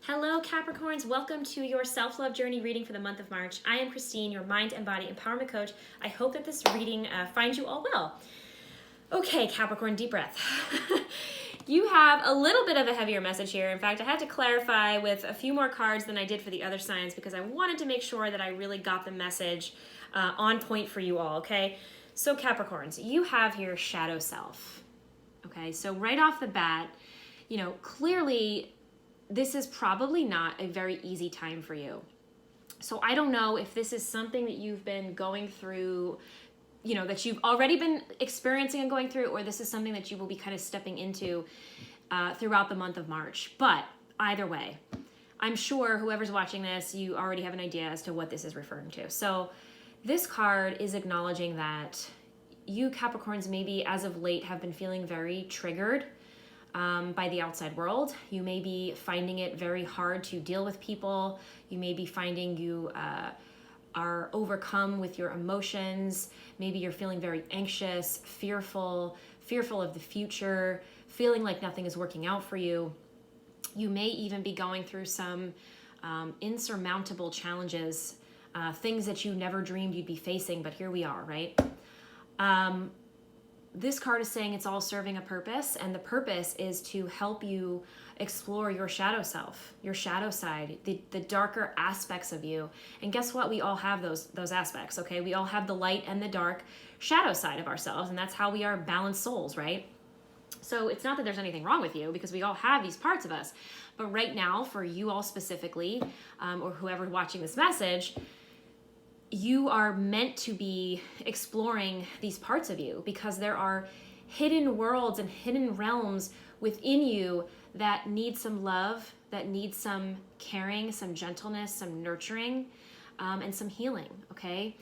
Hello, Capricorns. Welcome to your self-love journey reading for the month of March. I am Christine, your mind and body empowerment coach. I hope that this reading finds you all well. Okay, Capricorn, deep breath. You have a little bit of a heavier message here. In fact, I had to clarify with a few more cards than I did for the other signs because I wanted to make sure that I really got the message on point for you all, okay? So Capricorns, you have here shadow self, okay? So right off the bat, clearly this is probably not a very easy time for you. So I don't know if this is something that you've been going through, that you've already been experiencing and going through, or this is something that you will be kind of stepping into throughout the month of March. But either way, I'm sure whoever's watching this, you already have an idea as to what this is referring to. So this card is acknowledging that you Capricorns maybe as of late have been feeling very triggered by the outside world. You may be finding it very hard to deal with people. You may be finding you are overcome with your emotions. Maybe you're feeling very anxious, fearful of the future, feeling like nothing is working out for you. You may even be going through some insurmountable challenges, things that you never dreamed you'd be facing, but here we are, right? This card is saying it's all serving a purpose, and the purpose is to help you explore your shadow self, your shadow side, the darker aspects of you. And guess what? We all have those aspects, okay? We all have the light and the dark shadow side of ourselves, and that's how we are balanced souls, right? So it's not that there's anything wrong with you because we all have these parts of us. But right now, for you all specifically, or whoever watching this message, you are meant to be exploring these parts of you because there are hidden worlds and hidden realms within you that need some love, that need some caring, some gentleness, some nurturing, and some healing, okay?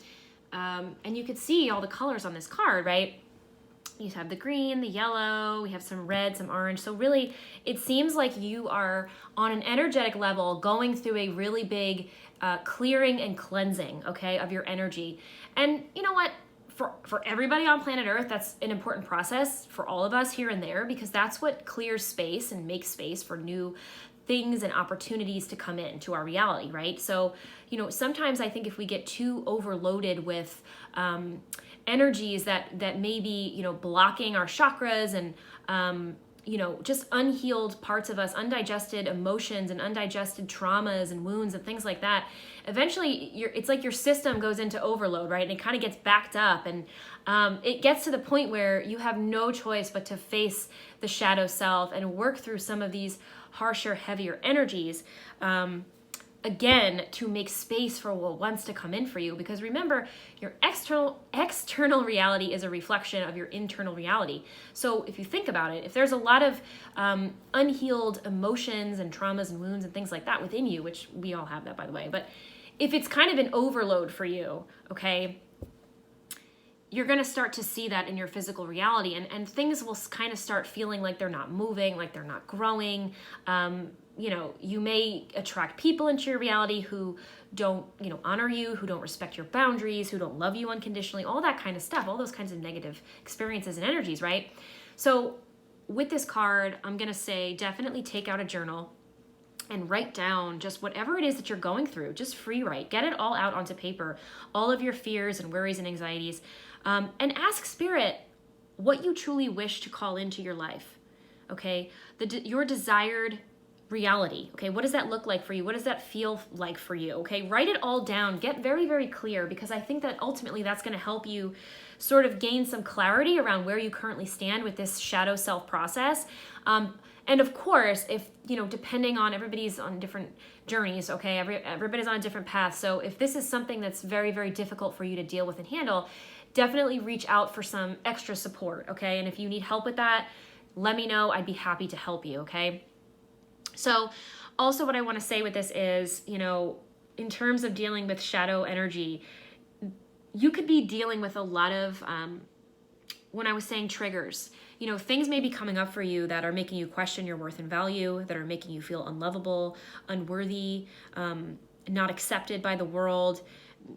And you could see all the colors on this card, right? You have the green, the yellow, we have some red, some orange. So really, it seems like you are on an energetic level going through a really big clearing and cleansing, okay, of your energy. And you know what? For everybody on planet Earth, that's an important process for all of us here and there because that's what clears space and makes space for new things and opportunities to come into our reality, right? So, sometimes I think if we get too overloaded with energies that may be, blocking our chakras and, just unhealed parts of us, undigested emotions and undigested traumas and wounds and things like that, eventually it's like your system goes into overload, right? And it kind of gets backed up and it gets to the point where you have no choice but to face the shadow self and work through some of these harsher, heavier energies, again, to make space for what wants to come in for you. Because remember, your external reality is a reflection of your internal reality. So if you think about it, if there's a lot of unhealed emotions and traumas and wounds and things like that within you, which we all have that, by the way, but if it's kind of an overload for you, okay, you're going to start to see that in your physical reality, and things will kind of start feeling like they're not moving, like they're not growing. You may attract people into your reality who don't, honor you, who don't respect your boundaries, who don't love you unconditionally, all that kind of stuff, all those kinds of negative experiences and energies, right? So with this card, I'm going to say definitely take out a journal and write down just whatever it is that you're going through. Just free write. Get it all out onto paper, all of your fears and worries and anxieties, and ask Spirit what you truly wish to call into your life, okay? Your desired reality, okay? What does that look like for you? What does that feel like for you, okay? Write it all down. Get very, very clear because I think that ultimately that's going to help you sort of gain some clarity around where you currently stand with this shadow self process. And of course, if, depending on everybody's on different journeys, okay? Everybody's on a different path. So if this is something that's very, very difficult for you to deal with and handle, definitely reach out for some extra support, okay? And if you need help with that, let me know. I'd be happy to help you, okay? So also what I want to say with this is, in terms of dealing with shadow energy, you could be dealing with a lot of, when I was saying triggers, things may be coming up for you that are making you question your worth and value, that are making you feel unlovable, unworthy, not accepted by the world.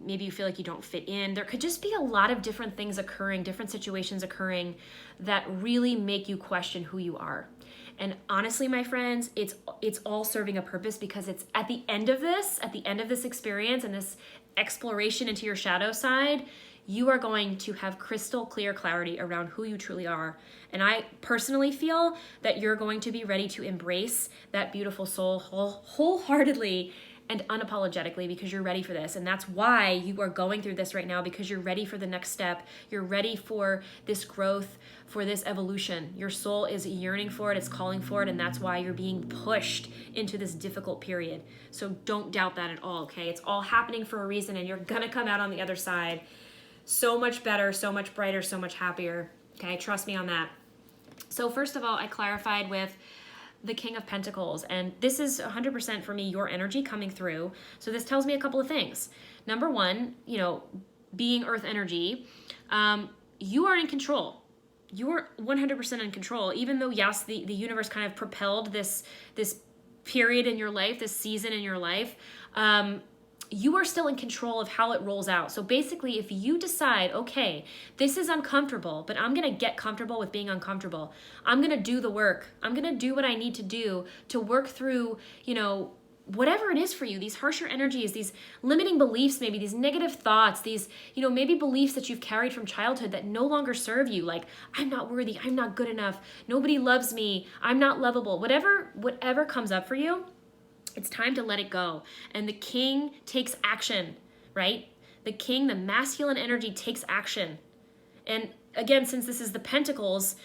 Maybe you feel like you don't fit in. There could just be a lot of different things occurring, different situations occurring that really make you question who you are. And honestly, my friends, it's all serving a purpose, because it's at the end of this experience and this exploration into your shadow side, you are going to have crystal clear clarity around who you truly are. And I personally feel that you're going to be ready to embrace that beautiful soul wholeheartedly and unapologetically, because you're ready for this. And that's why you are going through this right now, because you're ready for the next step. You're ready for this growth, for this evolution. Your soul is yearning for it, it's calling for it, and that's why you're being pushed into this difficult period. So don't doubt that at all, okay? It's all happening for a reason, and you're gonna come out on the other side so much better, so much brighter, so much happier, okay? Trust me on that. So first of all, I clarified with the King of Pentacles, and this is 100% for me your energy coming through. So this tells me a couple of things. Number one, being earth energy, you are in control. You are 100% in control, even though yes, the universe kind of propelled this period in your life, this season in your life. You are still in control of how it rolls out. So basically, if you decide, okay, this is uncomfortable, but I'm going to get comfortable with being uncomfortable. I'm going to do the work. I'm going to do what I need to do to work through, whatever it is for you, these harsher energies, these limiting beliefs, maybe these negative thoughts, these, maybe beliefs that you've carried from childhood that no longer serve you. Like, I'm not worthy. I'm not good enough. Nobody loves me. I'm not lovable. Whatever comes up for you, it's time to let it go. And the king takes action, right? The king, the masculine energy takes action. And again, since this is the Pentacles,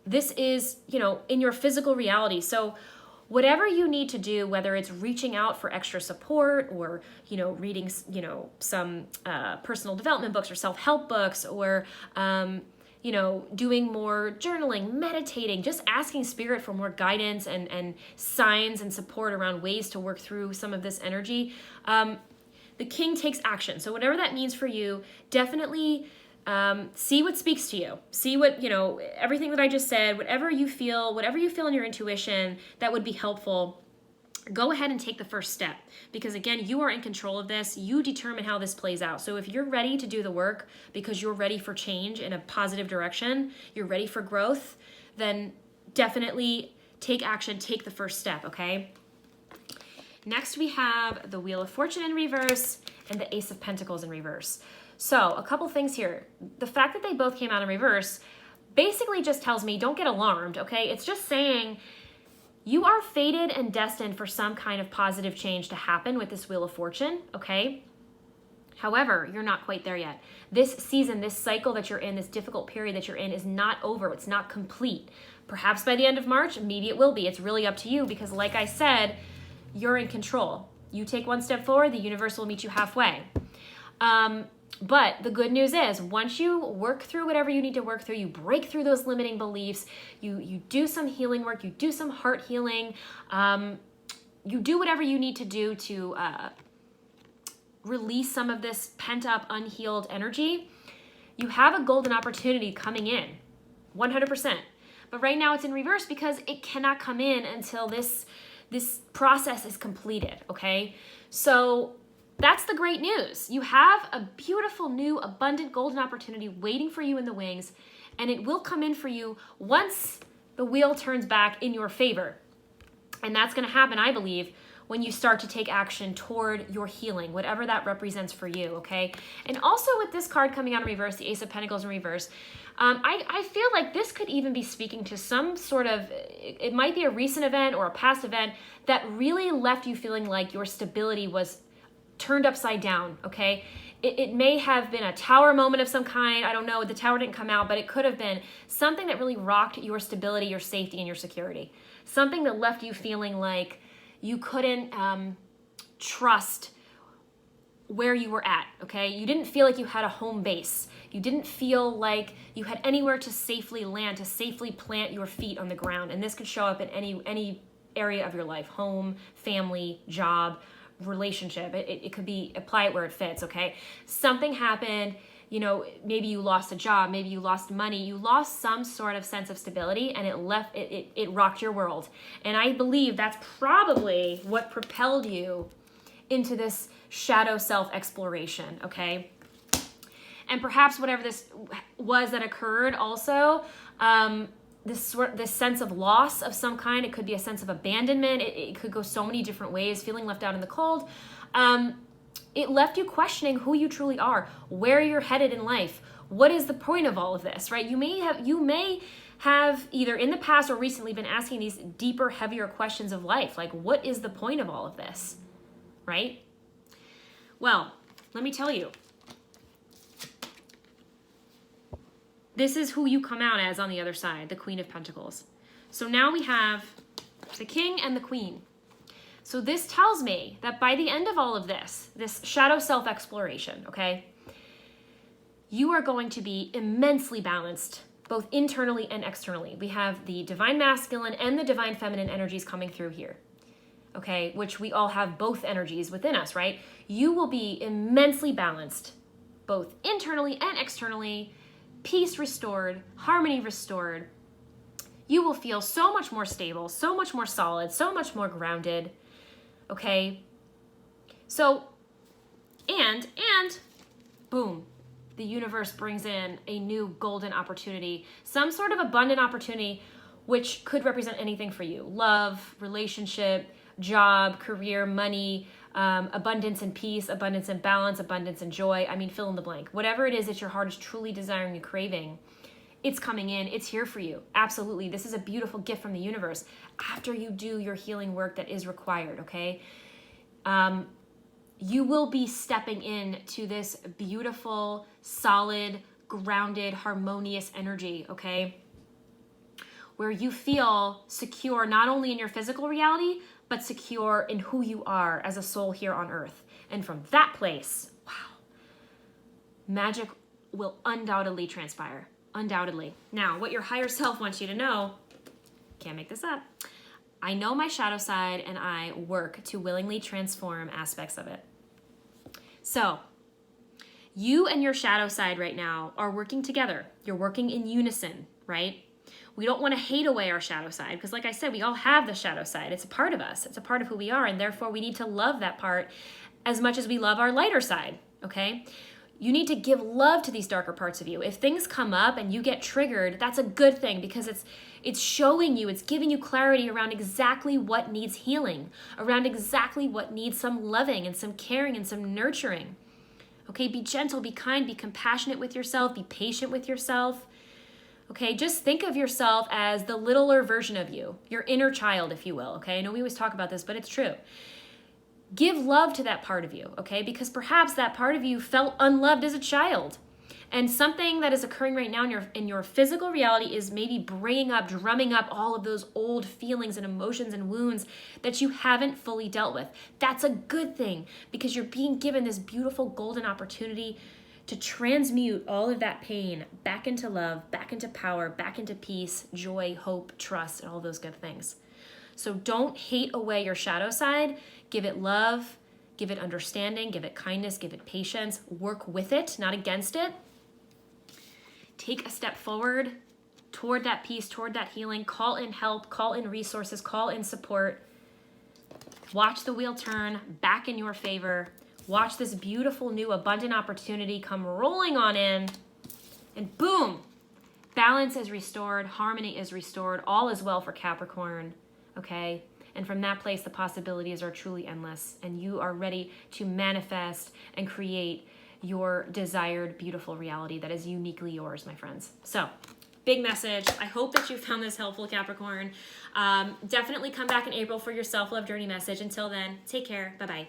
this is, in your physical reality. So whatever you need to do, whether it's reaching out for extra support or, reading, some personal development books or self-help books, or, doing more journaling, meditating, just asking spirit for more guidance and signs and support around ways to work through some of this energy. The king takes action. So whatever that means for you, definitely see what speaks to you. See what, everything that I just said, whatever you feel in your intuition that would be helpful. Go ahead and take the first step, because again, you are in control of this. You determine how this plays out. So if you're ready to do the work because you're ready for change in a positive direction, you're ready for growth, then definitely take action, take the first step, okay? Next, we have the Wheel of Fortune in reverse and the Ace of Pentacles in reverse. So a couple things here. The fact that they both came out in reverse basically just tells me don't get alarmed, okay? It's just saying you are fated and destined for some kind of positive change to happen with this Wheel of Fortune, okay? However, you're not quite there yet. This season, this cycle that you're in, this difficult period that you're in is not over. It's not complete. Perhaps by the end of March, maybe it will be. It's really up to you, because like I said, you're in control. You take one step forward, the universe will meet you halfway. But the good news is, once you work through whatever you need to work through, you break through those limiting beliefs, you do some healing work, you do some heart healing, you do whatever you need to do to release some of this pent-up, unhealed energy, you have a golden opportunity coming in, 100%. But right now it's in reverse because it cannot come in until this process is completed, okay? So that's the great news. You have a beautiful, new, abundant, golden opportunity waiting for you in the wings, and it will come in for you once the wheel turns back in your favor. And that's going to happen, I believe, when you start to take action toward your healing, whatever that represents for you, okay? And also with this card coming out in reverse, the Ace of Pentacles in reverse, I feel like this could even be speaking to some sort of, it might be a recent event or a past event that really left you feeling like your stability was turned upside down, okay? It may have been a tower moment of some kind. I don't know. The tower didn't come out, but it could have been something that really rocked your stability, your safety, and your security. Something that left you feeling like you couldn't trust where you were at, okay? You didn't feel like you had a home base. You didn't feel like you had anywhere to safely land, to safely plant your feet on the ground. And this could show up in any area of your life: home, family, job, relationship. It could be, apply it where it fits, okay? Something happened, maybe you lost a job, maybe you lost money, you lost some sort of sense of stability, and it rocked your world. And I believe that's probably what propelled you into this shadow self exploration, okay? And perhaps whatever this was that occurred also, this sense of loss of some kind. It could be a sense of abandonment. It could go so many different ways, feeling left out in the cold. It left you questioning who you truly are, where you're headed in life. What is the point of all of this, right? You may have either in the past or recently been asking these deeper, heavier questions of life. Like, what is the point of all of this, right? Well, let me tell you. This is who you come out as on the other side, the Queen of Pentacles. So now we have the King and the Queen. So this tells me that by the end of all of this shadow self-exploration, okay, you are going to be immensely balanced, both internally and externally. We have the divine masculine and the divine feminine energies coming through here, okay, which we all have both energies within us, right? You will be immensely balanced, both internally and externally, peace restored, harmony restored. You will feel so much more stable, so much more solid, so much more grounded, okay? So, and boom, the universe brings in a new golden opportunity, some sort of abundant opportunity, which could represent anything for you. Love, relationship, job, career, money, abundance and peace, abundance and balance, abundance and joy. I mean, fill in the blank. Whatever it is that your heart is truly desiring and craving, it's coming in. It's here for you. Absolutely. This is a beautiful gift from the universe after you do your healing work that is required, okay? You will be stepping into this beautiful, solid, grounded, harmonious energy, okay? Where you feel secure not only in your physical reality, but secure in who you are as a soul here on earth. And from that place, wow, magic will undoubtedly transpire. Undoubtedly. Now, what your higher self wants you to know, can't make this up, I know my shadow side and I work to willingly transform aspects of it. So, you and your shadow side right now are working together. You're working in unison, right? We don't want to hate away our shadow side because, like I said, we all have the shadow side. It's a part of us. It's a part of who we are, and therefore we need to love that part as much as we love our lighter side, okay? You need to give love to these darker parts of you. If things come up and you get triggered, that's a good thing because it's showing you, it's giving you clarity around exactly what needs healing, around exactly what needs some loving and some caring and some nurturing. Okay, be gentle, be kind, be compassionate with yourself, be patient with yourself. Okay, just think of yourself as the littler version of you, your inner child, if you will. Okay, I know we always talk about this, but it's true. Give love to that part of you, okay? Because perhaps that part of you felt unloved as a child. And something that is occurring right now in your physical reality is maybe bringing up, drumming up all of those old feelings and emotions and wounds that you haven't fully dealt with. That's a good thing because you're being given this beautiful golden opportunity to transmute all of that pain back into love, back into power, back into peace, joy, hope, trust, and all those good things. So don't hate away your shadow side. Give it love, give it understanding, give it kindness, give it patience. Work with it, not against it. Take a step forward toward that peace, toward that healing. Call in help, call in resources, call in support. Watch the wheel turn back in your favor. Watch this beautiful new abundant opportunity come rolling on in. And boom, balance is restored, harmony is restored, all is well for Capricorn, okay? And from that place, the possibilities are truly endless, and you are ready to manifest and create your desired, beautiful reality that is uniquely yours, my friends. So, big message. I hope that you found this helpful, Capricorn. Definitely come back in April for your self-love journey message. Until then, take care. Bye-bye.